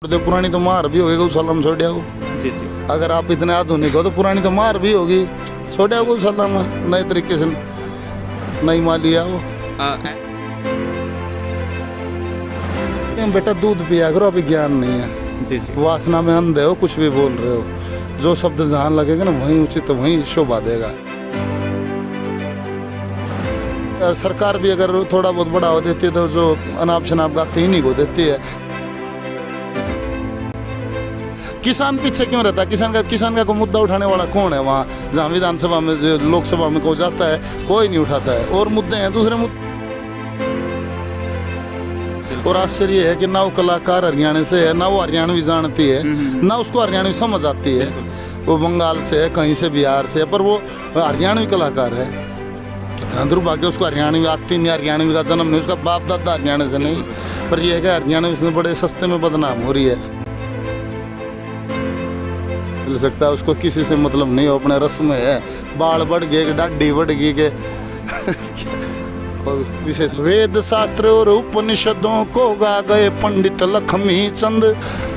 दे पुरानी तो मार भी होगी गौशाला छोड़िया हो। जी जी। अगर आप इतने आधुनिक हो तो पुरानी तो मार भी होगी, छोड़िया गौशाला में नए तरीके से नई मालिया हो। बेटा दूध पिया करो, अभी ज्ञान नहीं है। जी जी। वासना में अंधे हो, कुछ भी बोल रहे हो। जो शब्द जहाँ लगेगा ना वहीं उचित वहीं शोभा देगा। सरकार भी अगर थोड़ा बहुत बढ़ावा देती है तो जो अनाप शनाप गाते इन्हीं को देती है। किसान पीछे क्यों रहता है? किसान का कोई मुद्दा उठाने वाला कौन है? वहाँ जहाँ विधानसभा में जो लोकसभा में कोई जाता है कोई नहीं उठाता है। और मुद्दे हैं दूसरे मुद्दे। और आश्चर्य है कि ना वो कलाकार हरियाणा से है, ना वो हरियाणवी जानती है, ना उसको हरियाणवी समझ आती है। वो बंगाल से है, कहीं से बिहार से है, पर वो हरियाणवी कलाकार है। कितना दुर्भाग्य, उसको हरियाणवी आती नहीं, हरियाणवी का जन्म नहीं, उसका बाप दादा हरियाणा से नहीं। पर यह है कि हरियाणवी से बड़े सस्ते में बदनाम हो रही है। मिल सकता है उसको किसी से मतलब नहीं हो, अपने रस्म में है। बाल बढ़ गए, डाढ़ी बढ़ गई के विशेष वेद शास्त्र और उपनिषदों को गा गए पंडित लक्ष्मी चंद।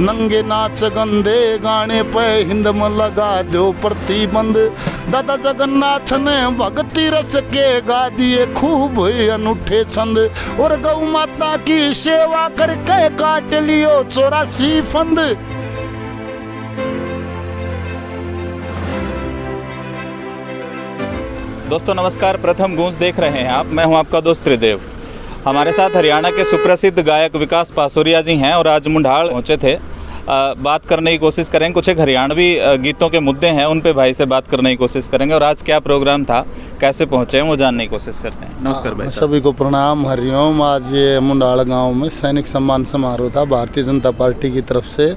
नंगे नाच गंदे गाने पे हिंद में लगा दो प्रतिबंध। दादा जगन्नाथ ने भक्ति रस के गा दिए खूब अनूठे छंद। और गौ माता की सेवा करके काट लियो 84 फंद। दोस्तों नमस्कार, प्रथम गूंज देख रहे हैं आप। मैं हूं आपका दोस्त त्रिदेव। हमारे साथ हरियाणा के सुप्रसिद्ध गायक विकास पासोरिया जी हैं और आज मुंडाल पहुंचे थे। बात करने की कोशिश करेंगे, कुछ एक हरियाणवी गीतों के मुद्दे हैं उन पे भाई से बात करने की कोशिश करेंगे। और आज क्या प्रोग्राम था, कैसे पहुंचे हैं, वो जानने की कोशिश करते हैं। नमस्कार भाई। सभी को प्रणाम, हरिओम। आज ये मुंडाल गांव में सैनिक सम्मान समारोह था भारतीय जनता पार्टी की तरफ से।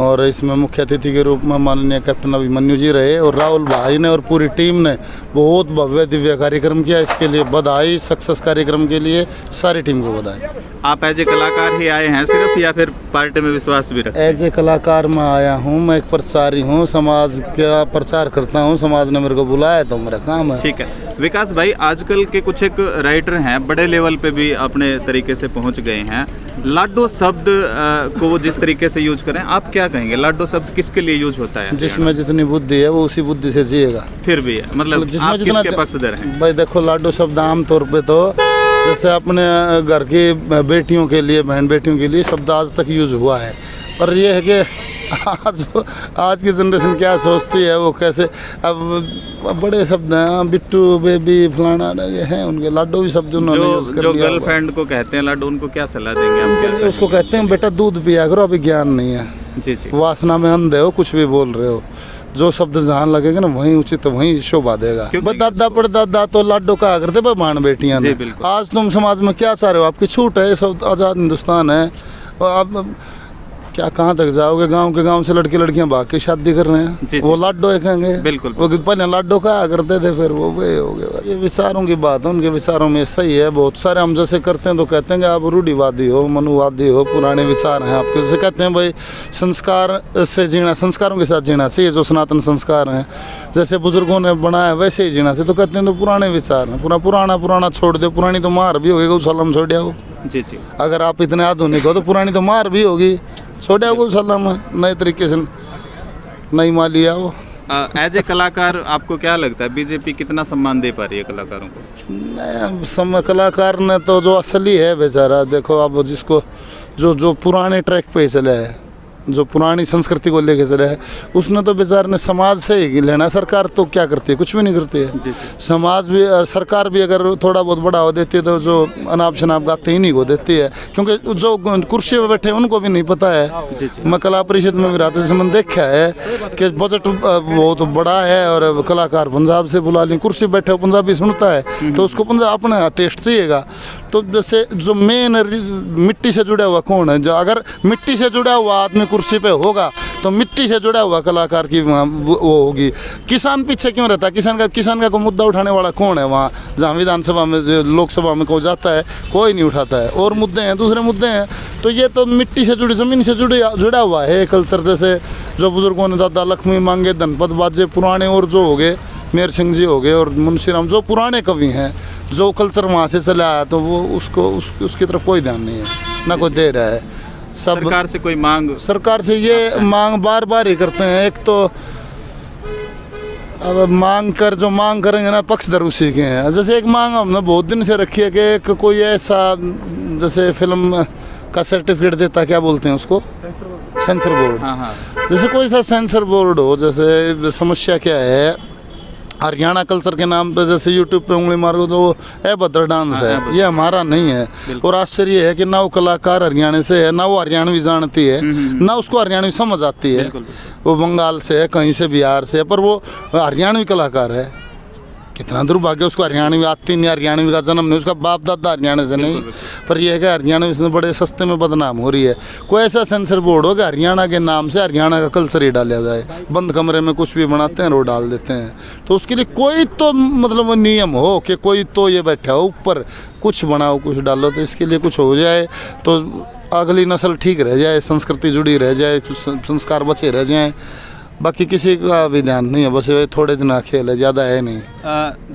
और इसमें मुख्य अतिथि के रूप में माननीय कैप्टन अभिमन्यु जी रहे और राहुल भाई ने और पूरी टीम ने बहुत भव्य दिव्य कार्यक्रम किया। इसके लिए बधाई, सक्सेस कार्यक्रम के लिए सारी टीम को बधाई। आप एज ए कलाकार ही आए हैं सिर्फ, या फिर पार्टी में विश्वास भी रखते हैं? एज ए कलाकार मैं आया हूँ, मैं एक प्रचारी हूँ, समाज का प्रचार करता हूँ। समाज ने मेरे को बुलाया तो मेरा काम है। ठीक है विकास भाई, आजकल के कुछ एक राइटर हैं बड़े लेवल पे भी अपने तरीके से पहुंच गए हैं। लाडो शब्द को वो जिस तरीके से यूज करें, आप क्या कहेंगे? लाडो शब्द किसके लिए यूज होता है? जिसमें जितनी बुद्धि है वो उसी बुद्धि से जिएगा। फिर भी है, मतलब आप किसके पक्षधर हैं? भाई देखो, लाडो शब्द आमतौर पे तो जैसे अपने घर की बेटियों के लिए, बहन बेटियों के लिए शब्द आज तक यूज हुआ है। पर यह है कि आज की जनरेशन क्या सोचती है, वो कैसे अब बड़े शब्द हैं, बिट्टू, बेबी, फलाना, ये हैं उनके। लाडो भी शब्द उन्होंने यूज कर लिया। जो गर्लफ्रेंड को कहते हैं लाडो, उनको क्या सलाह देंगे आप? उसको कहते हैं बेटा दूध पिया करो, अभी ज्ञान नहीं है। जी जी। वासना में अंधे हो, कुछ भी बोल रहे हो। जो शब्द जहाँ लगेगा ना वहीं उचित वहीं शोभा देगा। दादा परदादा तो लाडो कहा करते बहन बेटियां ने। आज तुम समाज में क्या चाह रहे हो? आपकी छूट है, सब आज़ाद हिंदुस्तान है। आप क्या कहाँ तक जाओगे? गांव के गांव से लड़के लड़कियां भाग के शादी कर रहे हैं। वो लाडो कहेंगे। बिल्कुल। वो पहले लाडो कहा करते थे, फिर वो वे हो गए। ये विचारों की बात है, उनके विचारों में सही है। बहुत सारे हम जैसे करते हैं तो कहते हैं कि आप रूढ़िवादी हो, मनुवादी हो, पुराने विचार हैं आपके। जैसे कहते हैं भाई संस्कार से जीना, संस्कारों के साथ जीना चाहिए, जो सनातन संस्कार हैं जैसे बुजुर्गों ने बनाया वैसे ही जीना चाहिए। तो कहते हैं तो पुराने विचार हैं, पुराना छोड़ दो। पुरानी तो मार भी होगी गौशाला में छोड़िया हो। जी जी। अगर आप इतने आधुनिक हो तो पुरानी तो मार भी होगी, छोड़िया गौशाला में नए तरीके से नई मालिया हो। एज ए कलाकार आपको क्या लगता है बीजेपी कितना सम्मान दे पा रही है कलाकारों को? कलाकार ने तो जो असली है बेचारा, देखो आप जिसको जो पुराने ट्रैक पे चले है, जो पुरानी संस्कृति को लेके चले है, उसने तो बेचारे ने समाज से ही लेना। सरकार तो क्या करती है? कुछ भी नहीं करती है। समाज भी, सरकार भी अगर थोड़ा बहुत बढ़ावा देती है तो जो अनाप शनाप गाते इन्हीं को देती है, क्योंकि जो कुर्सी पे बैठे उनको भी नहीं पता है। मैं कला परिषद में भी रहते समय देखा है कि बजट बहुत बड़ा है और कलाकार पंजाब से बुला लें, कुर्सी बैठे पंजाबी सुनता है तो उसको पंजाब अपना टेस्ट चाहिएगा। तो जैसे जो मेन मिट्टी से जुड़ा हुआ कौन है? जो अगर मिट्टी से जुड़ा हुआ आदमी कुर्सी पे होगा तो मिट्टी से जुड़ा हुआ कलाकार की वो होगी। किसान पीछे क्यों रहता है? किसान का कोई मुद्दा उठाने वाला कौन है? वहाँ जहाँ विधानसभा में जो लोकसभा में कोई जाता है कोई नहीं उठाता है। और मुद्दे हैं दूसरे मुद्दे हैं। तो ये तो मिट्टी से जुड़ी, ज़मीन से जुड़ा हुआ है कल्चर। जैसे जो बुजुर्गों ने दादा लक्ष्मी मांगे धनपत बाजे पुराने, और जो हो गए मेहर सिंह जी हो गए और मुंशी राम, जो पुराने कवि हैं, जो कल्चर वहाँ से चला आया, तो वो उसकी तरफ कोई ध्यान नहीं है, ना कोई दे रहा है। सब सरकार से कोई मांग? सरकार से ये मांग बार बार ही करते हैं। एक तो अब मांग करेंगे ना, पक्षधर उसी के हैं। जैसे एक मांग हमने बहुत दिन से रखी है कि एक कोई ऐसा जैसे फिल्म का सर्टिफिकेट देता, क्या बोलते हैं उसको, सेंसर बोर्ड। हाँ हाँ। जैसे कोई सा सेंसर बोर्ड हो। जैसे समस्या क्या है, हरियाणा कल्चर के नाम पे जैसे यूट्यूब पे उंगली मारो तो अभद्र डांस है, ये हमारा नहीं है। और आश्चर्य है कि ना वो कलाकार हरियाणा से है, ना वो हरियाणवी जानती है, ना उसको हरियाणवी समझ आती है। वो बंगाल से है, कहीं से बिहार से है, पर वो हरियाणवी कलाकार है। कितना दुर्भाग्य, उसको हरियाणवी आती नहीं, हरियाणवी का जन्म नहीं, उसका बाप दादा हरियाणा से नहीं। पर यह है कि हरियाणवी से बड़े सस्ते में बदनाम हो रही है। कोई ऐसा सेंसर बोर्ड हो कि हरियाणा के नाम से हरियाणा का कल्चर ही डाला जाए। बंद कमरे में कुछ भी बनाते हैं वो डाल देते हैं। तो उसके लिए कोई तो मतलब नियम हो कि कोई तो ये बैठा हो ऊपर, कुछ बनाओ कुछ डालो। तो इसके लिए कुछ हो जाए तो अगली नस्ल ठीक रह जाए, संस्कृति जुड़ी रह जाए, कुछ संस्कार बचे रह जाएँ। बाकी किसी का भी ध्यान नहीं है, बस थोड़े दिन खेल है, ज़्यादा है नहीं।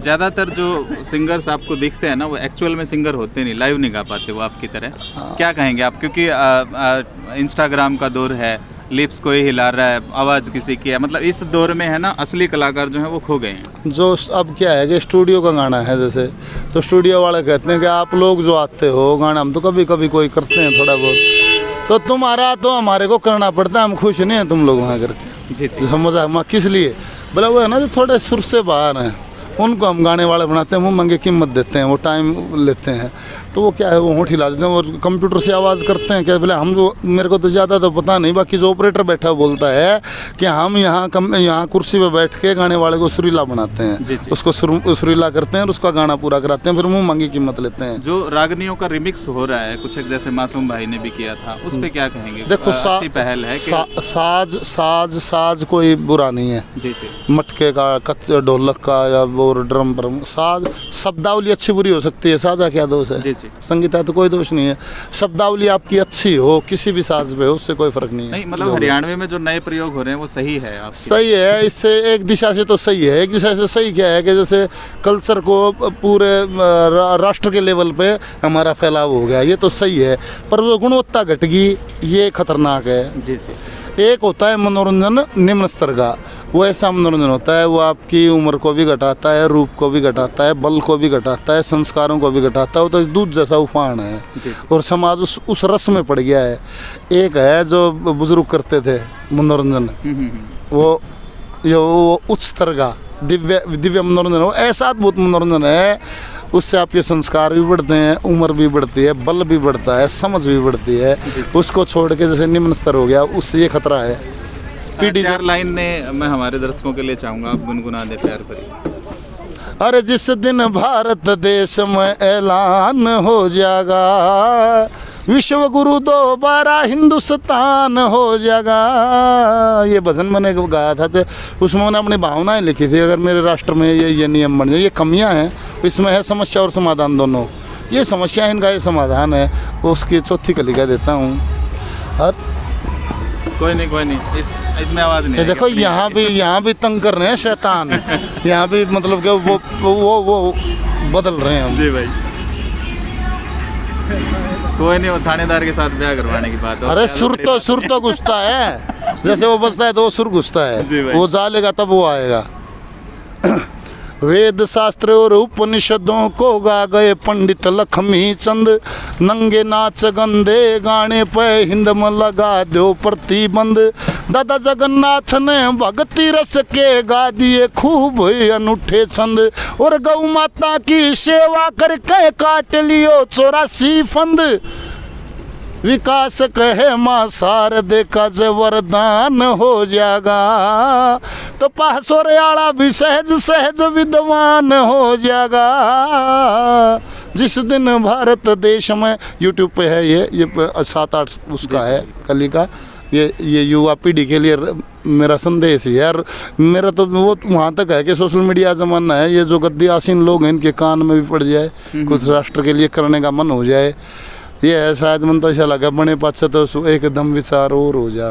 ज़्यादातर जो सिंगर्स आपको दिखते हैं ना, वो एक्चुअल में सिंगर होते नहीं, लाइव नहीं गा पाते वो आपकी तरह। क्या कहेंगे आप? क्योंकि इंस्टाग्राम का दौर है, लिप्स कोई हिला रहा है, आवाज़ किसी की है, मतलब इस दौर में है ना, असली कलाकार जो हैं वो खो गए हैं। जो अब क्या है कि स्टूडियो का गाना है जैसे, तो स्टूडियो वाले कहते हैं कि आप लोग जो आते हो गाना, हम तो कभी कभी कोई करते हैं थोड़ा बहुत, तो तुम्हारा तो हमारे को करना पड़ता है, हम खुश नहीं हैं तुम लोग वहाँ करके। जी जी। मजा किस लिए बोला, वो है ना जो थोड़े सुर से बाहर हैं, उनको हम गाने वाले बनाते हैं, वो महंगे कीमत देते हैं, वो टाइम लेते हैं। तो वो क्या है, वो होंठ हिला देते हैं और कंप्यूटर से आवाज़ करते हैं। क्या बोले हम जो, मेरे को तो ज़्यादा तो पता नहीं, बाकी जो ऑपरेटर बैठा बोलता है कि हम यहाँ कुर्सी पे बैठ के गाने वाले को सुरीला बनाते हैं, उसको सुरीला करते हैं और उसका गाना पूरा कराते हैं, फिर वो महंगी कीमत लेते हैं। जो रागनियों का रिमिक्स हो रहा है कुछ, एक जैसे मासूम भाई ने भी किया था, उस पर क्या कहेंगे? देखो अच्छी पहल है कि साज कोई बुरा नहीं है। जी जी। मटके का, ढोलक का या वो ड्रम पर साज, शब्दावली अच्छी बुरी हो सकती है, साजा क्या दोष है? जी जी। संगीता तो कोई दोष नहीं है, शब्दावली आपकी अच्छी हो किसी भी साज पे हो, उससे कोई फर्क नहीं है। नहीं मतलब हरियाणवी में जो नए प्रयोग हो रहे हैं वो सही है आपकी? सही है, इससे एक दिशा से तो सही है। एक दिशा से सही क्या है कि जैसे कल्चर को पूरे राष्ट्र के लेवल पे हमारा फैलाव हो गया, ये तो सही है। पर वो गुणवत्ता घट गई, ये खतरनाक है। जी जी। एक होता है मनोरंजन निम्न स्तर का, वो ऐसा मनोरंजन होता है वो आपकी उम्र को भी घटाता है, रूप को भी घटाता है, बल को भी घटाता है, संस्कारों को भी घटाता है। वो तो दूध जैसा उफान है और समाज उस रस में पड़ गया है। एक है जो बुजुर्ग करते थे मनोरंजन, वो उच्च स्तर का दिव्य मनोरंजन, वो ऐसा अद्भुत मनोरंजन है, उससे आपके संस्कार भी बढ़ते हैं, उम्र भी बढ़ती है, बल भी बढ़ता है, समझ भी बढ़ती है। उसको छोड़ के जैसे निम्न स्तर हो गया, उससे ये खतरा है। पीडी 4 लाइन ने मैं हमारे दर्शकों के लिए चाहूँगा, आप गुनगुना दे प्यार भरी। अरे जिस दिन भारत देश में ऐलान हो जाएगा, विश्व गुरु दोबारा हिंदुस्तान हो जाएगा। ये भजन मैंने गाया था, उसमें मैंने अपनी भावनाएं लिखी थी। अगर मेरे राष्ट्र में ये नियम बन जाए, ये कमियां हैं, इसमें है समस्या और समाधान दोनों। ये समस्या है, इनका ये समाधान है, उसकी चौथी कली कह देता हूँ। और कोई नहीं, इसमें आवाज़ नहीं। देखो यहाँ भी तंग कर रहे हैं शैतान, यहाँ भी मतलब कि वो बदल रहे हैं हम। जी भाई, कोई नहीं, वो थानेदार के साथ ब्याह करवाने की बात है। अरे सुर तो घुसता है, जैसे वो बजता है तो वो सुर घुसता है, वो जालेगा तब वो आएगा। वेद शास्त्र और उपनिषदों को गा गए पंडित लक्ष्मी चंद, नंगे नाच गंदे गाने पे हिंद में लगा दो प्रतिबंध। दादा जगन्नाथ ने भक्ति रस के गा दिए खूब अनूठे छंद, और गौ माता की सेवा करके काट लियो 84 फंद। विकास कहे माँ शारदे का जय वरदान हो जाएगा, तो पासोरेवाला भी सहज सहज विद्वान हो जाएगा। जिस दिन भारत देश में, यूट्यूब पे है ये 7-8 उसका है कली का, ये युवा पीढ़ी के लिए मेरा संदेश है यार। मेरा तो वो वहाँ तक है कि सोशल मीडिया ज़माना है, ये जो गद्दी आसीन लोग हैं इनके कान में भी पड़ जाए, कुछ राष्ट्र के लिए करने का मन हो जाए। ये है शायद मन तो ऐसा लगा बने पाछे तो एकदम विचार और हो जा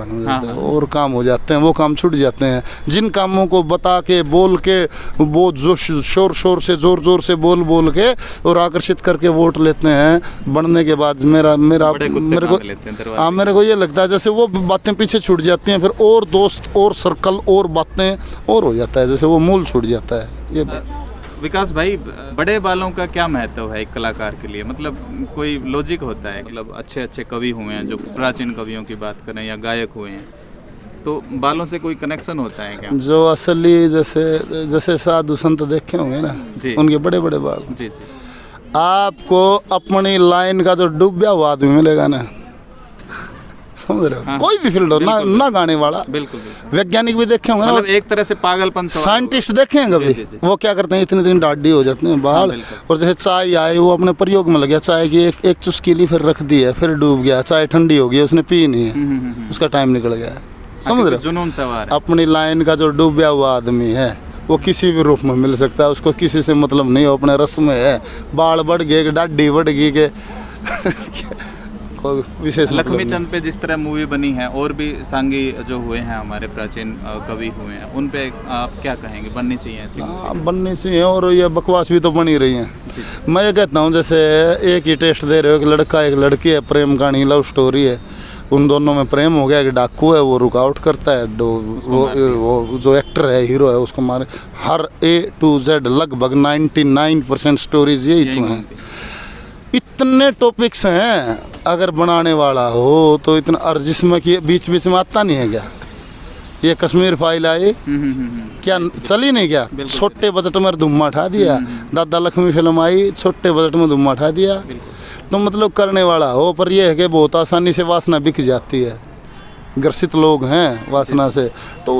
और काम हो जाते हैं, वो काम छूट जाते हैं। जिन कामों को बता के बोल के वो जो शोर शोर से जोर से बोल के और आकर्षित करके वोट लेते हैं, बनने के बाद मेरे को ये लगता है जैसे वो बातें पीछे छूट जाती हैं, फिर और दोस्त और सर्कल और बातें और हो जाता है, जैसे वो मूल छूट जाता है। ये विकास भाई, बड़े बालों का क्या महत्व है एक कलाकार के लिए? मतलब कोई लॉजिक होता है? मतलब अच्छे अच्छे कवि हुए हैं, जो प्राचीन कवियों की बात करें या गायक हुए हैं, तो बालों से कोई कनेक्शन होता है क्या? जो असली जैसे साधु संत देखे होंगे ना, उनके बड़े बड़े बाल। जी। आपको अपनी लाइन का जो डूबा हुआ आदमी मिलेगा ना, समझ रहे हो? हाँ, कोई भी फील्ड हो ना गाने वाला, बिल्कुल। वैज्ञानिक भी देखे होंगे ना, मतलब एक तरह से पागलपन। साइंटिस्ट देखे हैं कभी? वो क्या करते हैं, इतने दाढ़ी हो जाते हैं बाल। हाँ, और जैसे चाय आई, वो अपने प्रयोग में लग गया, चाय की एक चुस्की ली, फिर रख दी है, फिर डूब गया, चाय ठंडी हो गई, उसने पी नहीं है, उसका टाइम निकल गया। समझ रहे हो? जुनून सवार। अपनी लाइन का जो डूबा हुआ आदमी है, वो किसी भी रूप में मिल सकता है, उसको किसी से मतलब नहीं हो, अपने रस में है। बाल बढ़ गए, दाढ़ी बढ़ गई के विशेष लक्ष्मी चंद पे जिस तरह मूवी बनी है, और भी सांगी जो हुए हैं हमारे प्राचीन कवि हुए हैं, उन पे आप क्या कहेंगे? बननी चाहिए ऐसी? बननी चाहिए, और ये बकवास भी तो बनी रही है। मैं ये कहता हूँ, जैसे एक ही टेस्ट दे रहे हो, एक लड़का एक लड़की है, प्रेम कहानी लव स्टोरी है, उन दोनों में प्रेम हो गया, कि डाकू है वो रुकावट करता है, वो जो एक्टर है हीरो है उसको मारे। हर A to Z लगभग 99% स्टोरीज यही तो हैं। इतने टॉपिक्स हैं, अगर बनाने वाला हो तो इतना, और जिसमें कि बीच में आता नहीं है क्या? ये कश्मीर फाइल आई, क्या चली नहीं क्या? छोटे बजट में धुम्मा उठा दिया। दादा लक्ष्मी फिल्म आई, छोटे बजट में धुम्मा उठा दिया। तो मतलब करने वाला हो, पर यह है कि बहुत आसानी से वासना बिक जाती है, ग्रसित लोग हैं वासना से, तो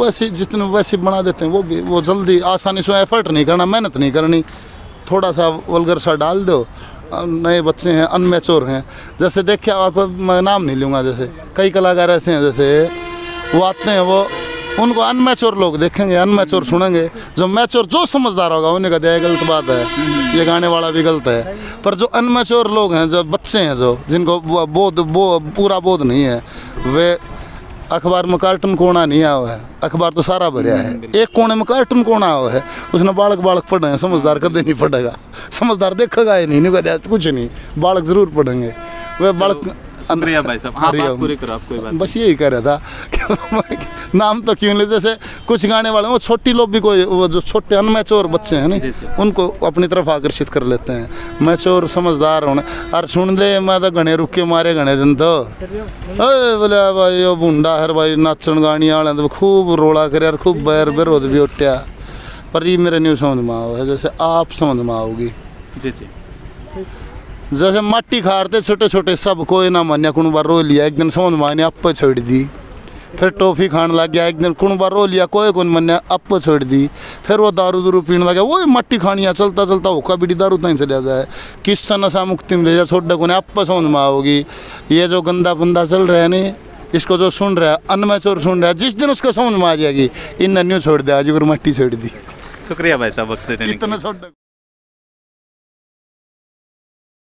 वैसे बना देते हैं। वो जल्दी आसानी से एफर्ट नहीं करना, मेहनत नहीं करनी, थोड़ा सा वल्गर सा डाल दो। नए बच्चे हैं, अनमेच्योर हैं, जैसे देखिए आपको मैं नाम नहीं लूँगा, जैसे कई कलाकार ऐसे हैं, जैसे वो आते हैं, वो उनको अनमेच्योर लोग देखेंगे, अनमेच्योर सुनेंगे। जो मैच्योर जो समझदार होगा उन्हें कहते हैं गलत बात है, ये गाने वाला भी गलत है। पर जो अनमेच्योर लोग हैं, जो बच्चे हैं, जो जिनको पूरा बोध नहीं है, वे अखबार में कार्टून कोना नहीं आया हुआ है, अखबार तो सारा भरिया है, एक कोने में कार्टून कोना आया है, उसने बालक पढ़े हैं, समझदार कदे नहीं पढ़ेगा, समझदार देखेगा ही नहीं कहते कुछ नहीं, बालक जरूर पढ़ेंगे। वे बालक शुक्रिया भाई साहब। हाँ, बात पूरी करो आप, कोई बात। बस यही कह रहा था कि नाम तो क्यों नहीं, जैसे कुछ गाने वाले वो छोटी लोग भी, कोई वो जो छोटे अनमैच्योर बच्चे हैं ना, उनको अपनी तरफ आकर्षित कर लेते हैं। मैच्योर समझदार होने, और सुन ले मैं तो घने रुके मारे घने दिन तो बोले भाई वो बुंडा है भाई, नाचन गानी वाले तो खूब रोला करे यार, खूब बैर विरोध भी उठा, पर ये मेरे न्यू समझ में आओ है, जैसे आप समझ में आओगी। जी। जैसे मट्टी खारते छोटे छोटे सब, कोई ना मान्या, कुण बार रो लिया, एक दिन समझ माने अप छोड़ दी, फिर टॉफ़ी खाने लग गया, एक दिन कुण बार रो लिया, कोई कौन मान्या अप छोड़ दी, फिर वो दारू पीने लगा, वो मट्टी खानिया चलता होका बीड़ी दारू तक चला जाए, किससे नशा मुक्ति में ले जाए, छोटे को अप समझ में आओगी। ये जो गंदा बंदा चल रहा है नहीं, इसको जो सुन रहा है, अनमैच्योर सुन रहा है, जिस दिन उसको समझ में आ जाएगी, इन न्यू छोड़ दिया, आज मट्टी छोड़ दी। शुक्रिया भाई साहब, वक्त देने के लिए।